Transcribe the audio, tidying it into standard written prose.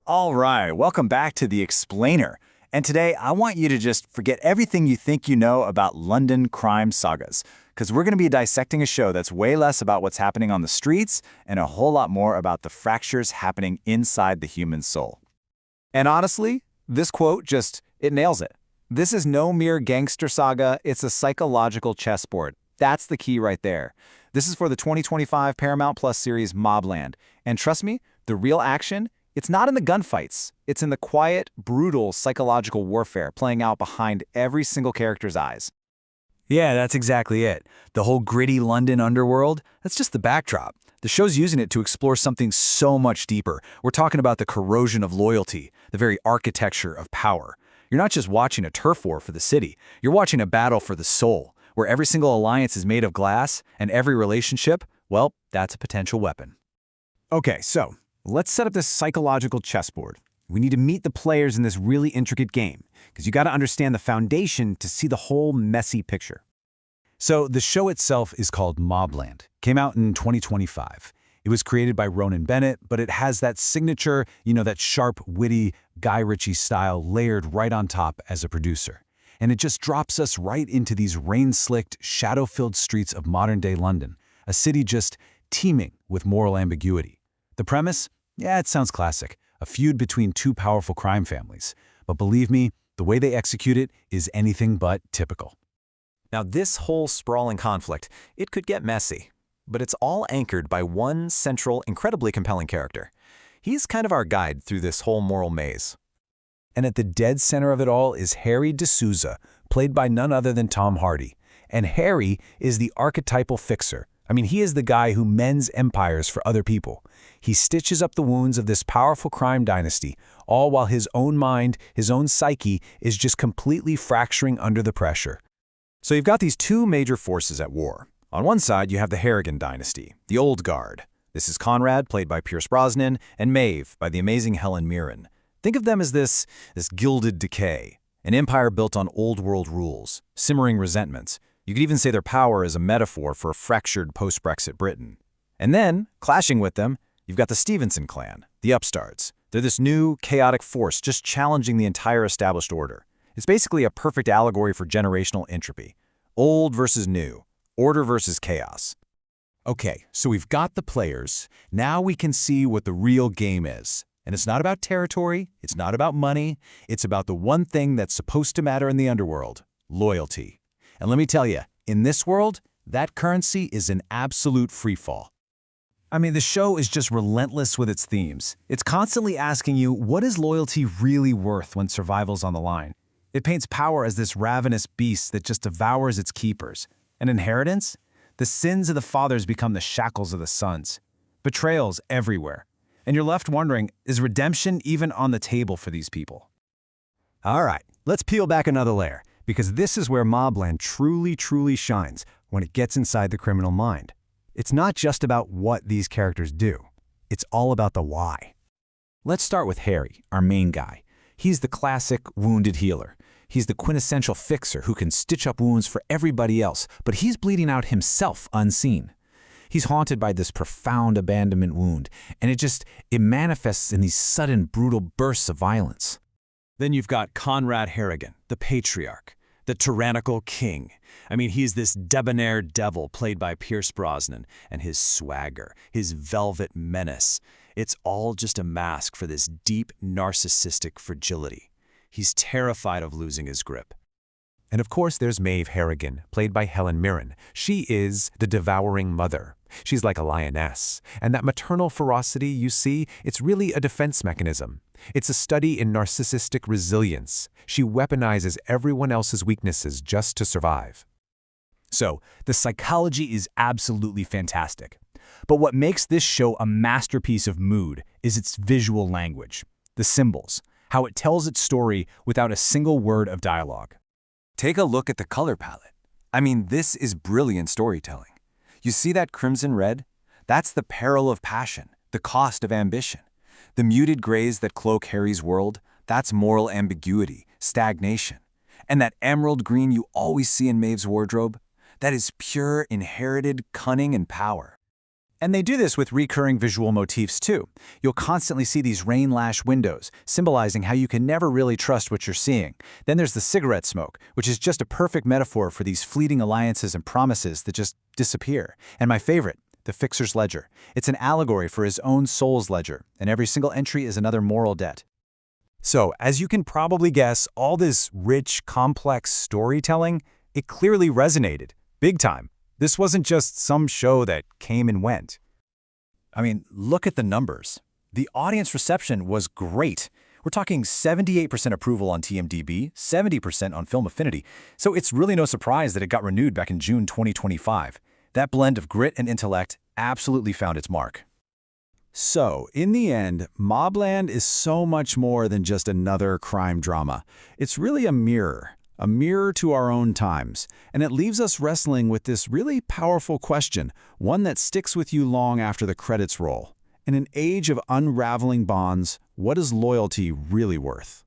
All right, welcome back to The Explainer. And today I want you to just forget everything you think you know about London crime sagas, because we're going to be dissecting a show that's way less about what's happening on the streets and a whole lot more about the fractures happening inside the human soul. And honestly, this quote it nails it. This is no mere gangster saga, it's a psychological chessboard. That's the key right there. This is for the 2025 Paramount Plus series MobLand. And trust me, the real action, it's not in the gunfights. It's in the quiet, brutal psychological warfare playing out behind every single character's eyes. Yeah, that's exactly it. The whole gritty London underworld, that's just the backdrop. The show's using it to explore something so much deeper. We're talking about the corrosion of loyalty, the very architecture of power. You're not just watching a turf war for the city, you're watching a battle for the soul, where every single alliance is made of glass, and every relationship, well, that's a potential weapon. Okay, so let's set up this psychological chessboard. We need to meet the players in this really intricate game, because you got to understand the foundation to see the whole messy picture. So the show itself is called MobLand. Came out in 2025. It was created by Ronan Bennett, but it has that signature, that sharp, witty Guy Ritchie style layered right on top as a producer. And it just drops us right into these rain-slicked, shadow-filled streets of modern-day London, a city just teeming with moral ambiguity. The premise? Yeah, it sounds classic. A feud between two powerful crime families. But believe me, the way they execute it is anything but typical. Now, this whole sprawling conflict, it could get messy. But it's all anchored by one central, incredibly compelling character. He's kind of our guide through this whole moral maze. And at the dead center of it all is Harry D'Souza, played by none other than Tom Hardy. And Harry is the archetypal fixer. He is the guy who mends empires for other people. He stitches up the wounds of this powerful crime dynasty, all while his own mind, his own psyche, is just completely fracturing under the pressure. So you've got these two major forces at war. On one side, you have the Harrigan dynasty, the old guard. This is Conrad, played by Pierce Brosnan, and Maeve, by the amazing Helen Mirren. Think of them as this gilded decay, an empire built on old-world rules, simmering resentments. You could even say their power is a metaphor for a fractured post-Brexit Britain. And then, clashing with them, you've got the Stevenson clan, the upstarts. They're this new, chaotic force just challenging the entire established order. It's basically a perfect allegory for generational entropy. Old versus new, order versus chaos. Okay, so we've got the players. Now we can see what the real game is. And it's not about territory, it's not about money, it's about the one thing that's supposed to matter in the underworld, loyalty. And let me tell you, in this world, that currency is an absolute freefall. The show is just relentless with its themes. It's constantly asking you, what is loyalty really worth when survival's on the line? It paints power as this ravenous beast that just devours its keepers. And inheritance? The sins of the fathers become the shackles of the sons. Betrayals everywhere. And you're left wondering, is redemption even on the table for these people? All right, let's peel back another layer, because this is where MobLand truly shines when it gets inside the criminal mind. It's not just about what these characters do. It's all about the why. Let's start with Harry, our main guy. He's the classic wounded healer. He's the quintessential fixer who can stitch up wounds for everybody else, but he's bleeding out himself unseen. He's haunted by this profound abandonment wound, and it manifests in these sudden, brutal bursts of violence. Then you've got Conrad Harrigan, the patriarch, the tyrannical king. He's this debonair devil played by Pierce Brosnan, and his swagger, his velvet menace. It's all just a mask for this deep, narcissistic fragility. He's terrified of losing his grip. And of course, there's Maeve Harrigan, played by Helen Mirren. She is the devouring mother. She's like a lioness. And that maternal ferocity you see, it's really a defense mechanism. It's a study in narcissistic resilience. She weaponizes everyone else's weaknesses just to survive. So, the psychology is absolutely fantastic. But what makes this show a masterpiece of mood is its visual language, the symbols, how it tells its story without a single word of dialogue. Take a look at the color palette. This is brilliant storytelling. You see that crimson red? That's the peril of passion, the cost of ambition. The muted grays that cloak Harry's world, that's moral ambiguity, stagnation. And that emerald green you always see in Maeve's wardrobe, that is pure inherited cunning and power. And they do this with recurring visual motifs too. You'll constantly see these rain-lash windows, symbolizing how you can never really trust what you're seeing. Then there's the cigarette smoke, which is just a perfect metaphor for these fleeting alliances and promises that just disappear. And my favorite, the Fixer's Ledger. It's an allegory for his own soul's ledger, and every single entry is another moral debt. So, as you can probably guess, all this rich, complex storytelling, it clearly resonated, big time. This wasn't just some show that came and went. I mean, look at the numbers. The audience reception was great. We're talking 78% approval on TMDb, 70% on Film Affinity, so it's really no surprise that it got renewed back in June 2025. That blend of grit and intellect absolutely found its mark. So, in the end, MobLand is so much more than just another crime drama. It's really a mirror to our own times, and it leaves us wrestling with this really powerful question, one that sticks with you long after the credits roll. In an age of unraveling bonds, what is loyalty really worth?